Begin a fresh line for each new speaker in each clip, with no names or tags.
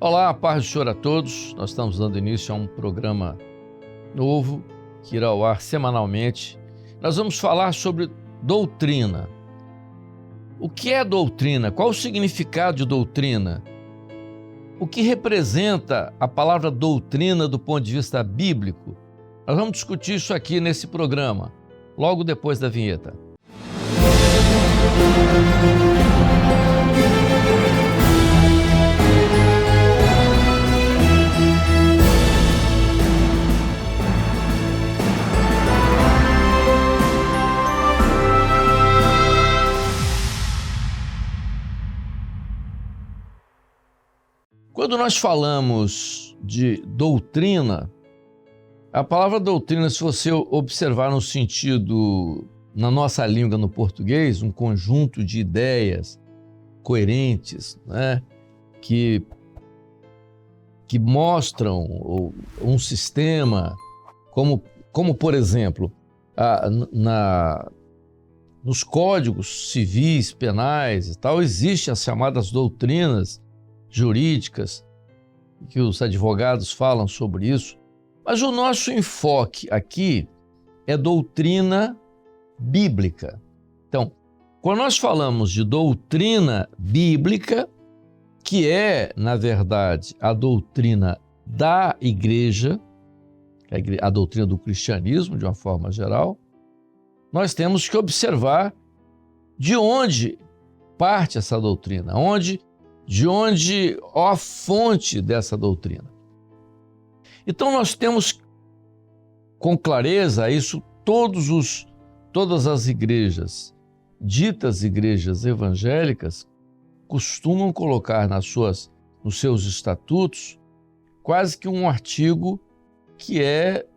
Olá, paz do Senhor a todos. Nós estamos dando início a um programa novo que irá ao ar semanalmente. Nós vamos falar sobre doutrina. O que é doutrina? Qual o significado de doutrina? O que representa a palavra doutrina do ponto de vista bíblico? Nós vamos discutir isso aqui nesse programa, logo depois da vinheta. Quando nós falamos de doutrina, a palavra doutrina, se você observar no sentido, na nossa língua, no português, um conjunto de ideias coerentes, né, que mostram um sistema, como por exemplo, nos códigos civis, penais e tal, existem as chamadas doutrinas jurídicas, que os advogados falam sobre isso, mas o nosso enfoque aqui é doutrina bíblica. Então, quando nós falamos de doutrina bíblica, que é, na verdade, a doutrina da igreja, a doutrina do cristianismo, de uma forma geral, nós temos que observar de onde parte essa doutrina, de onde a fonte dessa doutrina. Então nós temos com clareza isso, todas as igrejas, ditas igrejas evangélicas, costumam colocar nos seus estatutos quase que um artigo que é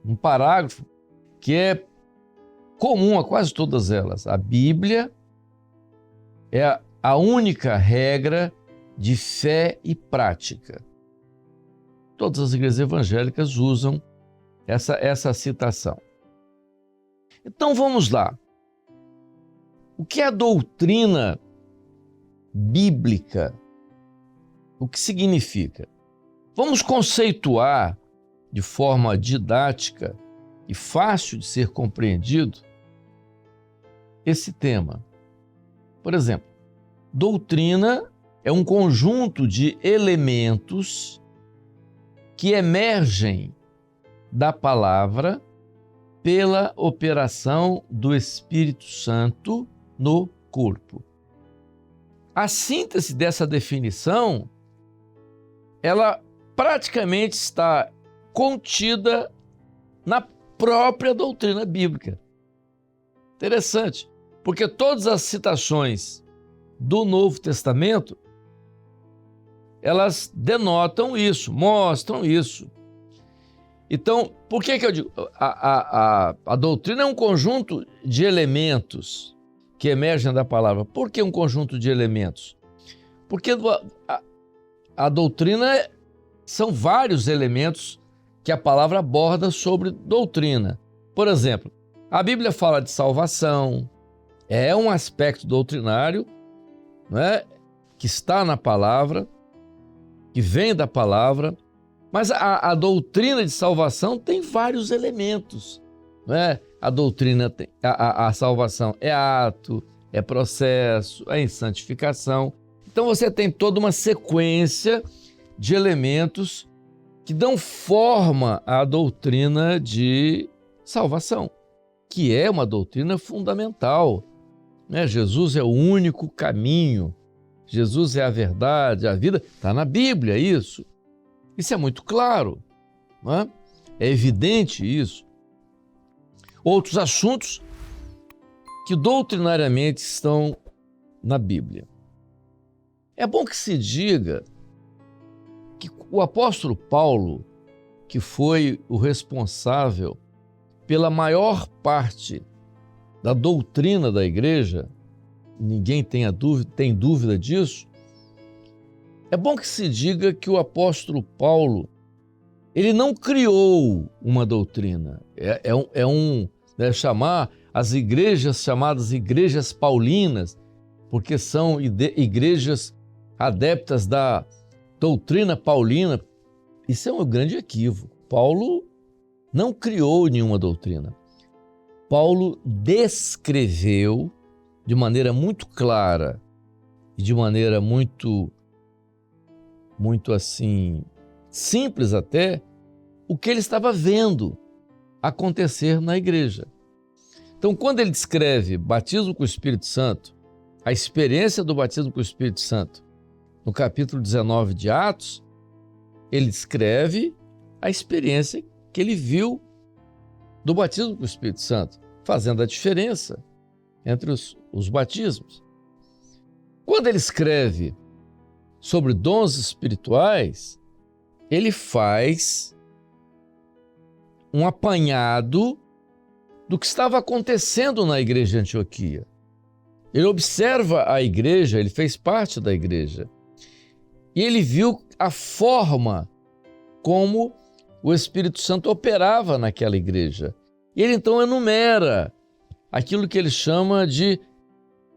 um parágrafo que é comum a quase todas elas. A Bíblia é a única regra de fé e prática. Todas as igrejas evangélicas usam essa citação. Então vamos lá. O que é a doutrina bíblica? O que significa? Vamos conceituar de forma didática e fácil de ser compreendido esse tema. Por exemplo, doutrina é um conjunto de elementos que emergem da palavra pela operação do Espírito Santo no corpo. A síntese dessa definição, ela praticamente está contida na própria doutrina bíblica. Interessante, porque todas as citações do Novo Testamento, elas denotam isso, mostram isso. Então, por que eu digo? A doutrina é um conjunto de elementos que emergem da palavra. Por que um conjunto de elementos? Porque a doutrina são vários elementos que a palavra aborda sobre doutrina. Por exemplo, a Bíblia fala de salvação, é um aspecto doutrinário, né, que está na palavra, que vem da palavra, mas a doutrina de salvação tem vários elementos, né? A doutrina tem, a salvação é ato, é processo, é em santificação. Então você tem toda uma sequência de elementos que dão forma à doutrina de salvação, que é uma doutrina fundamental, né? Jesus é o único caminho, Jesus é a verdade, a vida. Está na Bíblia isso. Isso é muito claro, não é? É evidente isso. Outros assuntos que doutrinariamente estão na Bíblia. É bom que se diga que o apóstolo Paulo, que foi o responsável pela maior parte da doutrina da igreja, ninguém tem dúvida disso, é bom que se diga que o apóstolo Paulo, ele não criou uma doutrina, chamar as igrejas chamadas igrejas paulinas, porque são igrejas adeptas da doutrina paulina, isso é um grande equívoco. Paulo não criou nenhuma doutrina. Paulo descreveu de maneira muito clara e de maneira muito assim, simples até, o que ele estava vendo acontecer na igreja. Então, quando ele descreve batismo com o Espírito Santo, a experiência do batismo com o Espírito Santo, no capítulo 19 de Atos, ele descreve a experiência que ele viu do batismo com o Espírito Santo, fazendo a diferença entre os batismos. Quando ele escreve sobre dons espirituais, ele faz um apanhado do que estava acontecendo na igreja de Antioquia. Ele observa a igreja, ele fez parte da igreja, e ele viu a forma como o Espírito Santo operava naquela igreja. E ele então enumera aquilo que ele chama de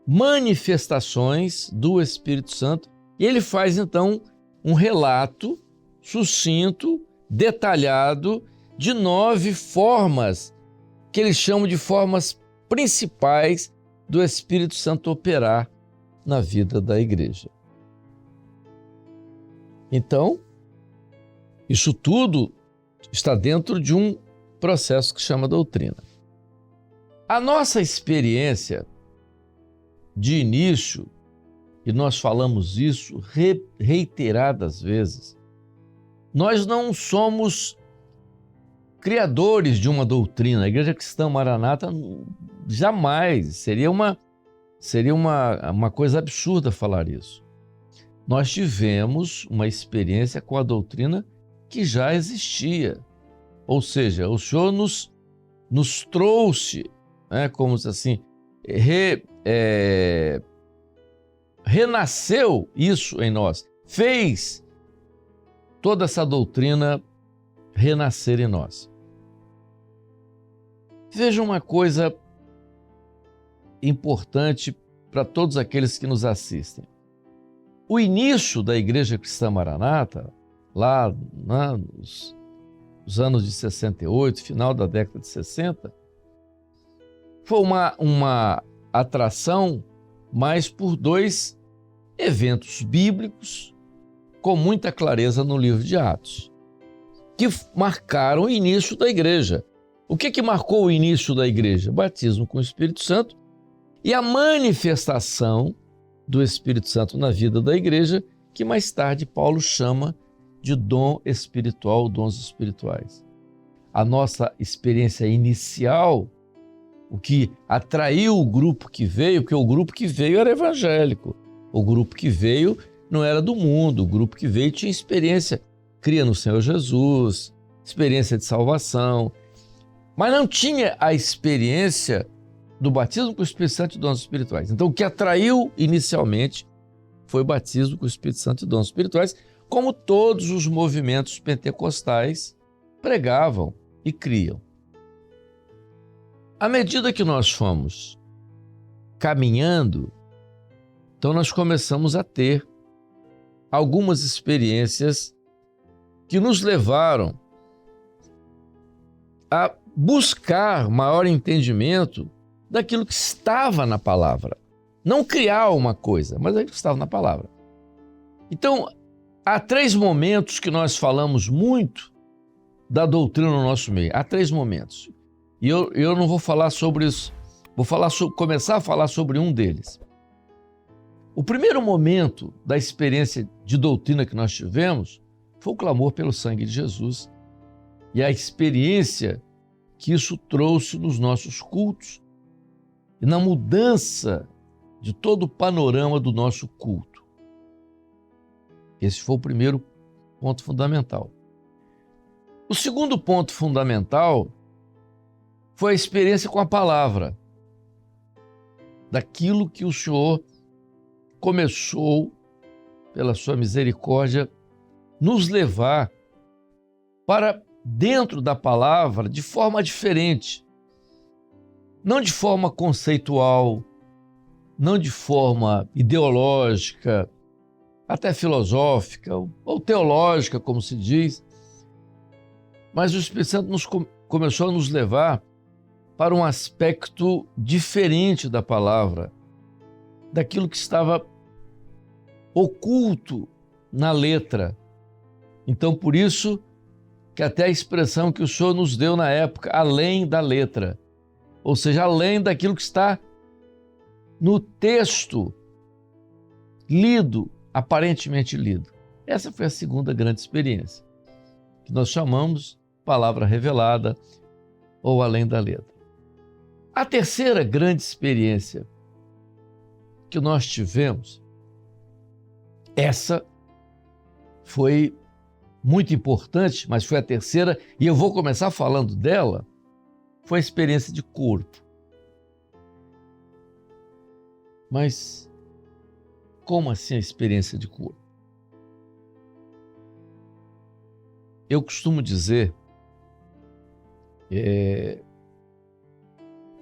manifestações do Espírito Santo, e ele faz então um relato sucinto, detalhado, de 9 formas, que ele chama de formas principais do Espírito Santo operar na vida da igreja. Então, isso tudo está dentro de um processo que chama doutrina. A nossa experiência de início, e nós falamos isso reiteradas vezes, nós não somos criadores de uma doutrina. A Igreja Cristã Maranata jamais, seria uma coisa absurda falar isso. Nós tivemos uma experiência com a doutrina que já existia. Ou seja, o Senhor nos trouxe, como assim, renasceu isso em nós, fez toda essa doutrina renascer em nós. Veja uma coisa importante para todos aqueles que nos assistem. O início da Igreja Cristã Maranata, lá nos anos de 68, final da década de 60, foi uma atração mais por 2 eventos bíblicos com muita clareza no livro de Atos, que marcaram o início da igreja. O que marcou o início da igreja? Batismo com o Espírito Santo e a manifestação do Espírito Santo na vida da igreja, que mais tarde Paulo chama de dom espiritual, dons espirituais. A nossa experiência inicial, o que atraiu o grupo que veio, porque o grupo que veio era evangélico, o grupo que veio não era do mundo, o grupo que veio tinha experiência, cria no Senhor Jesus, experiência de salvação, mas não tinha a experiência do batismo com o Espírito Santo e dons espirituais. Então, o que atraiu inicialmente foi o batismo com o Espírito Santo e dons espirituais, como todos os movimentos pentecostais pregavam e criam. À medida que nós fomos caminhando, então nós começamos a ter algumas experiências que nos levaram a buscar maior entendimento daquilo que estava na palavra. Não criar uma coisa, mas aquilo que estava na palavra. Então, há 3 momentos que nós falamos muito da doutrina no nosso meio. Há 3 momentos. E eu não vou falar sobre isso. Começar a falar sobre um deles. O primeiro momento da experiência de doutrina que nós tivemos foi o clamor pelo sangue de Jesus e a experiência que isso trouxe nos nossos cultos e na mudança de todo o panorama do nosso culto. Esse foi o primeiro ponto fundamental. O segundo ponto fundamental foi a experiência com a palavra, daquilo que o Senhor começou, pela sua misericórdia, nos levar para dentro da palavra de forma diferente, não de forma conceitual, não de forma ideológica, até filosófica ou teológica, como se diz. Mas o Espírito Santo começou a nos levar para um aspecto diferente da palavra, daquilo que estava oculto na letra. Então, por isso que até a expressão que o Senhor nos deu na época, além da letra, ou seja, além daquilo que está no texto lido, aparentemente lido. Essa foi a segunda grande experiência, que nós chamamos palavra revelada ou além da letra. A terceira grande experiência que nós tivemos, essa foi muito importante, mas foi a terceira, e eu vou começar falando dela, foi a experiência de corpo. Mas como assim a experiência de corpo? Eu costumo dizer, em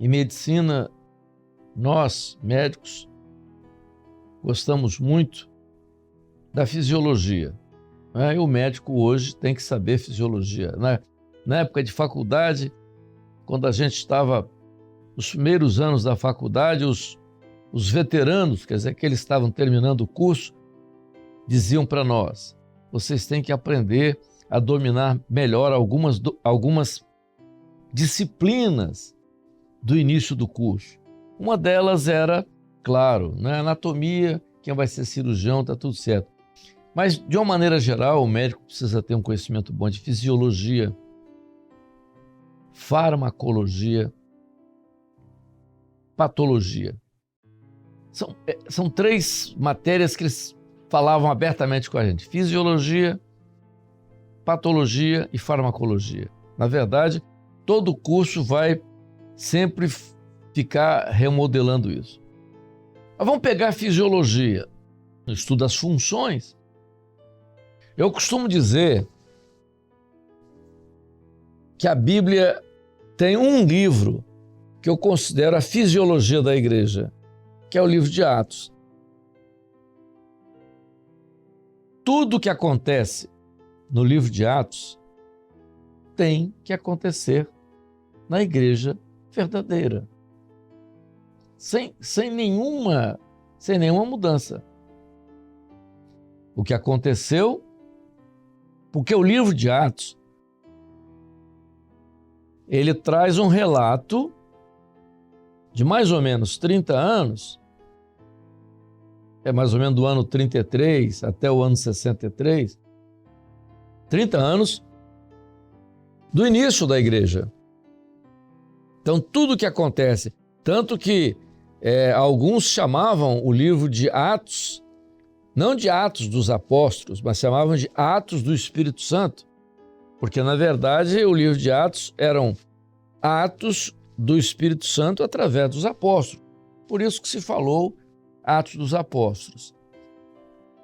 medicina, nós, médicos, gostamos muito da fisiologia. E o médico hoje tem que saber fisiologia. Na época de faculdade, quando a gente estava nos primeiros anos da faculdade, os veteranos, quer dizer, aqueles que estavam terminando o curso, diziam para nós: vocês têm que aprender a dominar melhor algumas disciplinas do início do curso. Uma delas era, claro, anatomia, quem vai ser cirurgião, está tudo certo. Mas, de uma maneira geral, o médico precisa ter um conhecimento bom de fisiologia, farmacologia, patologia. São três matérias que eles falavam abertamente com a gente: fisiologia, patologia e farmacologia. Na verdade, todo o curso vai sempre ficar remodelando isso. Mas vamos pegar a fisiologia, o estudo das funções. Eu costumo dizer que a Bíblia tem um livro que eu considero a fisiologia da igreja, que é o livro de Atos. Tudo que acontece no livro de Atos tem que acontecer na igreja verdadeira, sem nenhuma mudança. O que aconteceu, porque o livro de Atos, ele traz um relato de mais ou menos 30 anos, mais ou menos do ano 33 até o ano 63, 30 anos do início da igreja. Então, tudo que acontece, tanto que alguns chamavam o livro de Atos, não de Atos dos Apóstolos, mas chamavam de Atos do Espírito Santo, porque, na verdade, o livro de Atos eram Atos do Espírito Santo através dos apóstolos. Por isso que se falou Atos dos Apóstolos.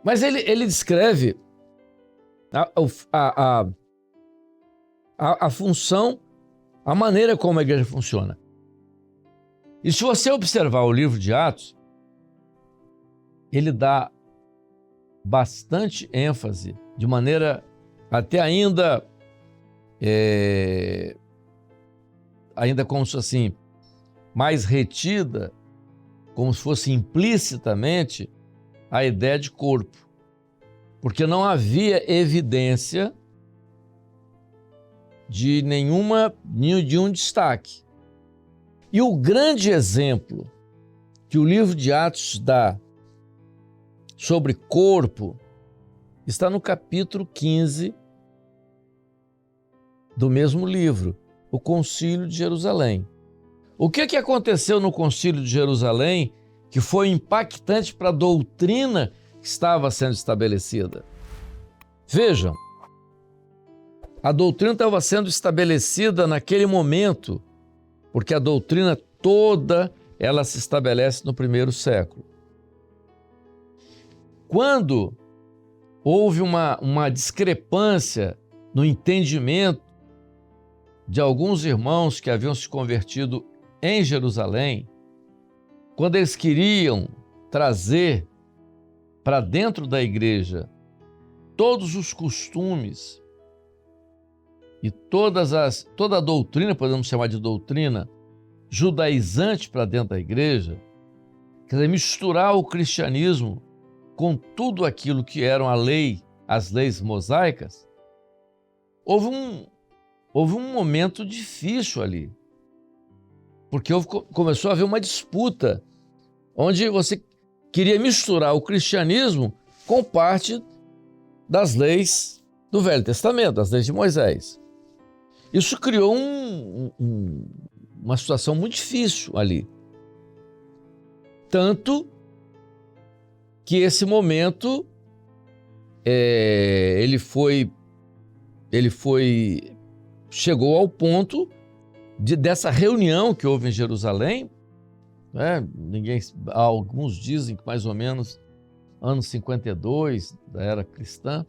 Mas ele descreve a função, a maneira como a igreja funciona. E se você observar o livro de Atos, ele dá bastante ênfase, de maneira até ainda como se assim, mais retida, como se fosse implicitamente, a ideia de corpo. Porque não havia evidência de um destaque. E o grande exemplo que o livro de Atos dá sobre corpo está no capítulo 15 do mesmo livro, o Concílio de Jerusalém. O que aconteceu no Concílio de Jerusalém que foi impactante para a doutrina que estava sendo estabelecida? Vejam, a doutrina estava sendo estabelecida naquele momento, porque a doutrina toda ela se estabelece no primeiro século. Quando houve uma discrepância no entendimento de alguns irmãos que haviam se convertido em Jerusalém, quando eles queriam trazer para dentro da igreja todos os costumes e toda a doutrina, podemos chamar de doutrina, judaizante para dentro da igreja, quer dizer, misturar o cristianismo com tudo aquilo que eram a lei, as leis mosaicas, houve um momento difícil ali, porque começou a haver uma disputa, onde você queria misturar o cristianismo com parte das leis do Velho Testamento, das leis de Moisés. Isso criou uma situação muito difícil ali. Tanto que esse momento chegou ao ponto dessa reunião que houve em Jerusalém, né? Alguns dizem que mais ou menos anos 52 da era cristã,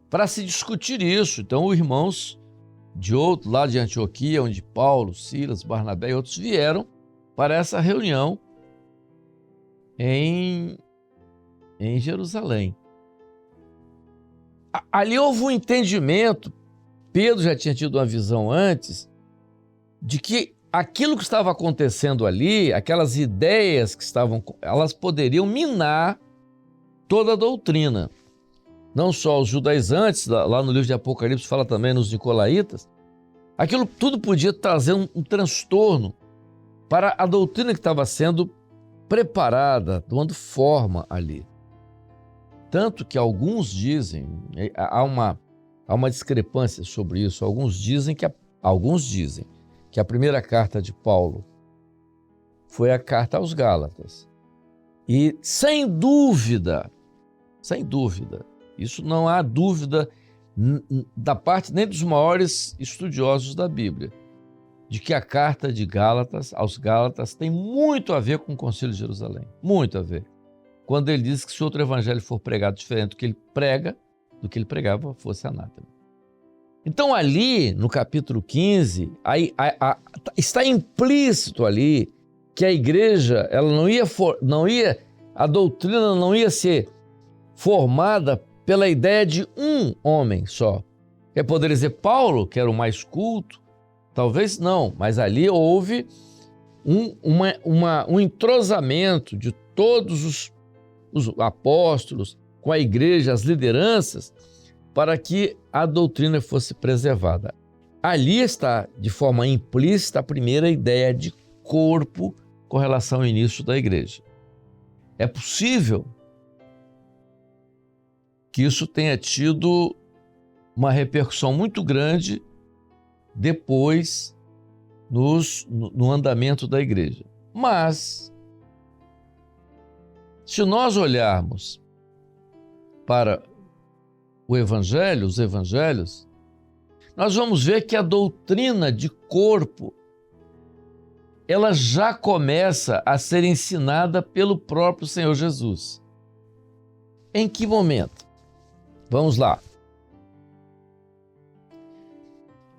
para se discutir isso. Então, os irmãos lá de Antioquia, onde Paulo, Silas, Barnabé e outros vieram para essa reunião em Jerusalém. Ali houve um entendimento, Pedro já tinha tido uma visão antes, de que aquilo que estava acontecendo ali, aquelas ideias que elas poderiam minar toda a doutrina. Não só os judaizantes, lá no livro de Apocalipse fala também nos nicolaítas, aquilo tudo podia trazer um transtorno para a doutrina que estava sendo preparada, tomando forma ali. Tanto que alguns dizem, há uma discrepância sobre isso, alguns dizem que a primeira carta de Paulo foi a carta aos Gálatas. E sem dúvida, isso não há dúvida da parte nem dos maiores estudiosos da Bíblia, de que a carta de Gálatas, aos Gálatas, tem muito a ver com o Concílio de Jerusalém. Muito a ver. Quando ele diz que se outro evangelho for pregado diferente do que ele pregava, fosse anátema. Então ali, no capítulo 15, está implícito ali que a igreja, a doutrina não ia ser formada pela ideia de um homem só. Eu poderia dizer Paulo, que era o mais culto, talvez não, mas ali houve um entrosamento de todos os apóstolos com a igreja, as lideranças, para que a doutrina fosse preservada. Ali está, de forma implícita, a primeira ideia de corpo com relação ao início da igreja. É possível que isso tenha tido uma repercussão muito grande depois no andamento da igreja. Mas, se nós olharmos para os evangelhos, nós vamos ver que a doutrina de corpo, ela já começa a ser ensinada pelo próprio Senhor Jesus. Em que momento? Vamos lá.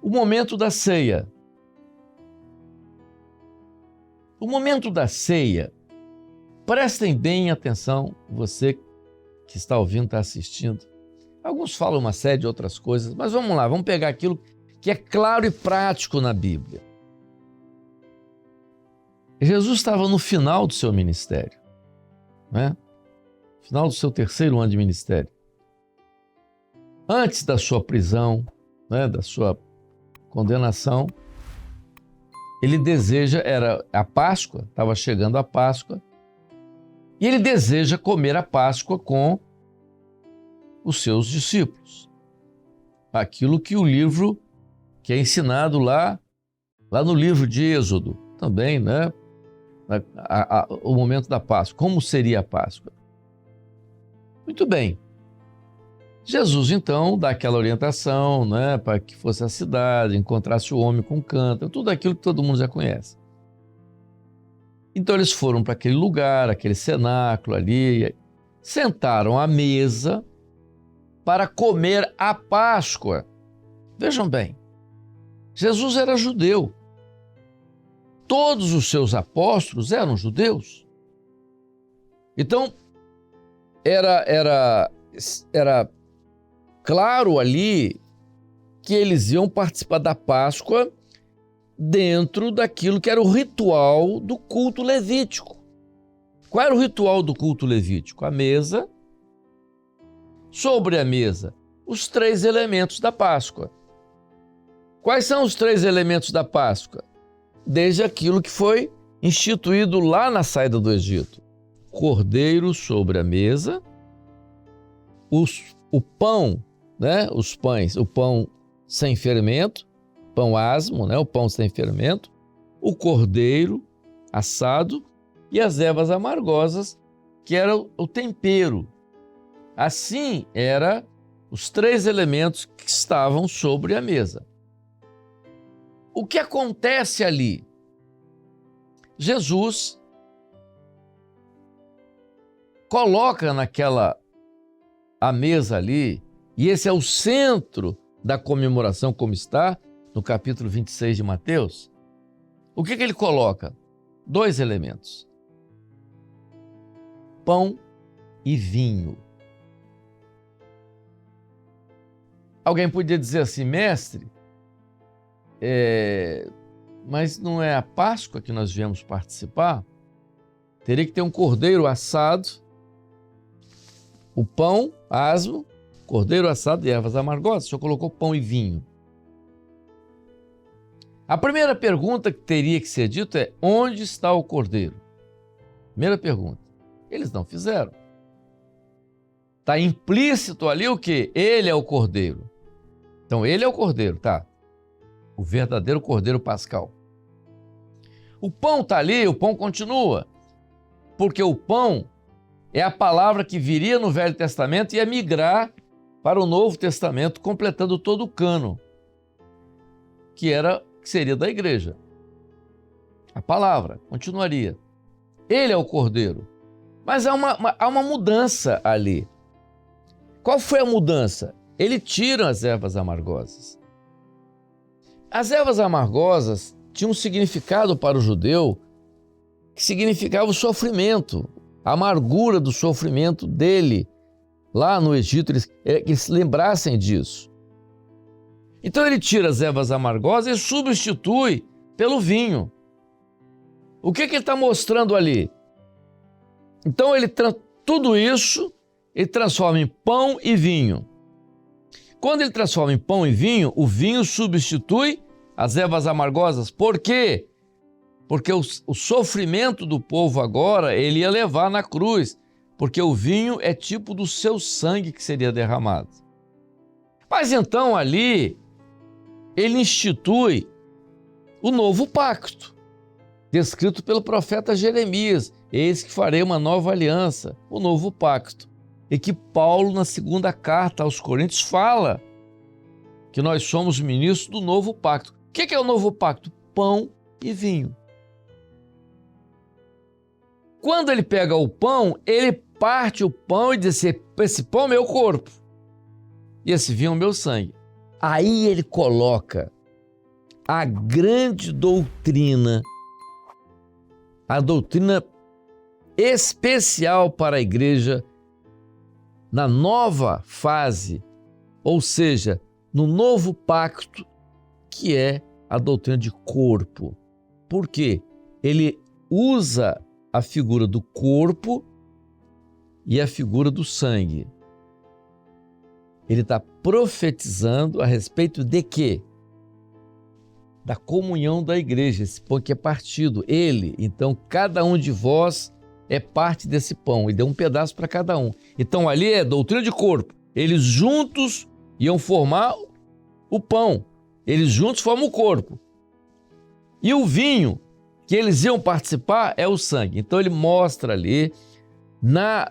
O momento da ceia. O momento da ceia, prestem bem atenção, você que está ouvindo, está assistindo. Alguns falam uma série de outras coisas, mas vamos lá, vamos pegar aquilo que é claro e prático na Bíblia. Jesus estava no final do seu ministério, né? Final do seu 3º ano de ministério. Antes da sua prisão, né, da sua condenação, ele era a Páscoa, estava chegando a Páscoa, e ele deseja comer a Páscoa com os seus discípulos. Aquilo que o livro, que é ensinado lá no livro de Êxodo, também, né? O momento da Páscoa. Como seria a Páscoa? Muito bem. Jesus, então, dá aquela orientação, né, para que fosse a cidade, encontrasse o homem com cântaro, tudo aquilo que todo mundo já conhece. Então, eles foram para aquele lugar, aquele cenáculo ali, sentaram à mesa para comer a Páscoa. Vejam bem, Jesus era judeu. Todos os seus apóstolos eram judeus. Então, era claro ali que eles iam participar da Páscoa dentro daquilo que era o ritual do culto levítico. Qual era o ritual do culto levítico? A mesa, sobre a mesa, os 3 elementos da Páscoa. Quais são os 3 elementos da Páscoa? Desde aquilo que foi instituído lá na saída do Egito. Cordeiro sobre a mesa, o pão, né? Os pães, o pão sem fermento, pão asmo, né? O pão sem fermento, o cordeiro assado e as ervas amargosas, que era o tempero. Assim, eram os 3 elementos que estavam sobre a mesa. O que acontece ali? Jesus coloca a mesa ali, e esse é o centro da comemoração, como está no capítulo 26 de Mateus. O que ele coloca? 2 elementos: pão e vinho. Alguém podia dizer assim, mestre, mas não é a Páscoa que nós viemos participar? Teria que ter um cordeiro assado, o pão asmo, cordeiro assado e ervas amargosas. O senhor colocou pão e vinho. A primeira pergunta que teria que ser dita é: onde está o cordeiro? Primeira pergunta. Eles não fizeram. Está implícito ali o quê? Ele é o cordeiro. Então, ele é o cordeiro, tá? O verdadeiro cordeiro pascal. O pão está ali, o pão continua. Porque o pão é a palavra que viria no Velho Testamento e ia migrar para o Novo Testamento, completando todo o cânon, que seria da igreja. A palavra continuaria. Ele é o cordeiro. Mas há uma mudança ali. Qual foi a mudança? Ele tira as ervas amargosas. As ervas amargosas tinham um significado para o judeu que significava o sofrimento, a amargura do sofrimento dele lá no Egito, que se lembrassem disso. Então ele tira as ervas amargosas e substitui pelo vinho. O que ele está mostrando ali? Então tudo isso ele transforma em pão e vinho. Quando ele transforma em pão e vinho, o vinho substitui as ervas amargosas. Por quê? Porque o sofrimento do povo agora, ele ia levar na cruz, porque o vinho é tipo do seu sangue que seria derramado. Mas então ali, ele institui o novo pacto, descrito pelo profeta Jeremias: eis que farei uma nova aliança, o novo pacto. E que Paulo, na segunda carta aos Coríntios, fala que nós somos ministros do novo pacto. O que é o novo pacto? Pão e vinho. Quando ele pega o pão, ele parte o pão e diz: esse pão é meu corpo e esse vinho é o meu sangue. Aí ele coloca a grande doutrina, a doutrina especial para a igreja na nova fase, ou seja, no novo pacto, que é a doutrina de corpo. Por quê? Ele usa a figura do corpo e a figura do sangue. Ele está profetizando a respeito de quê? Da comunhão da igreja, esse pão que é partido. Então, cada um de vós é parte desse pão, e deu um pedaço para cada um. Então, ali é doutrina de corpo. Eles juntos iam formar o pão. Eles juntos formam o corpo. E o vinho que eles iam participar é o sangue. Então, ele mostra ali, na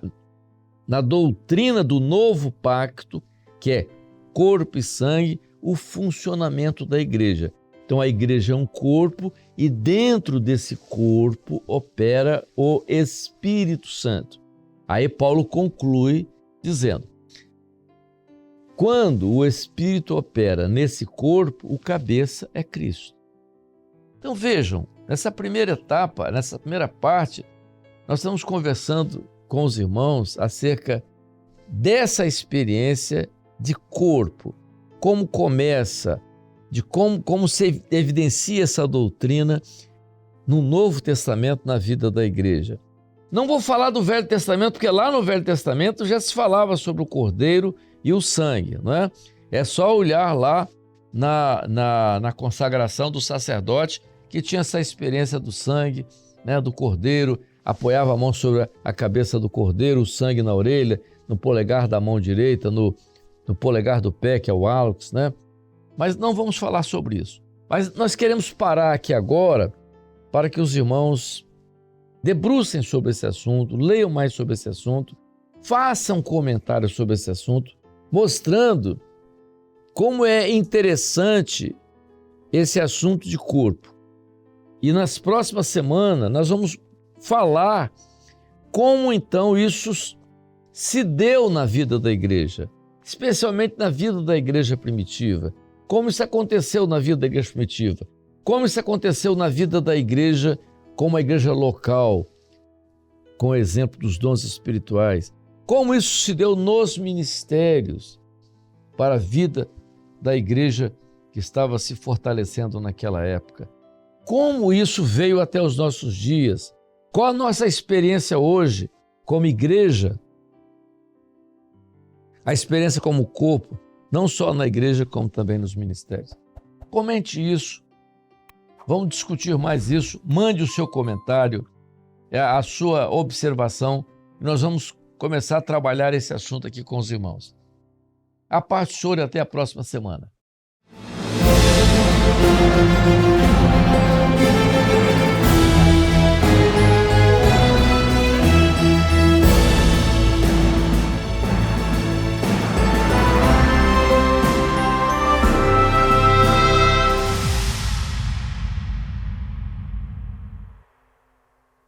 doutrina do novo pacto, que é corpo e sangue, o funcionamento da igreja. Então, a igreja é um corpo e dentro desse corpo opera o Espírito Santo. Aí Paulo conclui dizendo: quando o Espírito opera nesse corpo, o cabeça é Cristo. Então vejam, nessa primeira etapa, nessa primeira parte, nós estamos conversando com os irmãos acerca dessa experiência de corpo, como começa, de como se evidencia essa doutrina no Novo Testamento, na vida da igreja. Não vou falar do Velho Testamento, porque lá no Velho Testamento já se falava sobre o cordeiro e o sangue, não é? É só olhar lá na consagração do sacerdote, que tinha essa experiência do sangue, né, do cordeiro, apoiava a mão sobre a cabeça do cordeiro, o sangue na orelha, no polegar da mão direita, no polegar do pé, que é o hálux, né? Mas não vamos falar sobre isso. Mas nós queremos parar aqui agora para que os irmãos debrucem sobre esse assunto, leiam mais sobre esse assunto, façam comentários sobre esse assunto, mostrando como é interessante esse assunto de corpo. E nas próximas semanas nós vamos falar como então isso se deu na vida da igreja, especialmente na vida da igreja primitiva. Como isso aconteceu na vida da igreja primitiva? Como isso aconteceu na vida da igreja como a igreja local, com o exemplo dos dons espirituais? Como isso se deu nos ministérios para a vida da igreja que estava se fortalecendo naquela época? Como isso veio até os nossos dias? Qual a nossa experiência hoje como igreja? A experiência como corpo, não só na igreja, como também nos ministérios. Comente isso. Vamos discutir mais isso. Mande o seu comentário, a sua observação. Nós vamos começar a trabalhar esse assunto aqui com os irmãos. A paz do Senhor e até a próxima semana.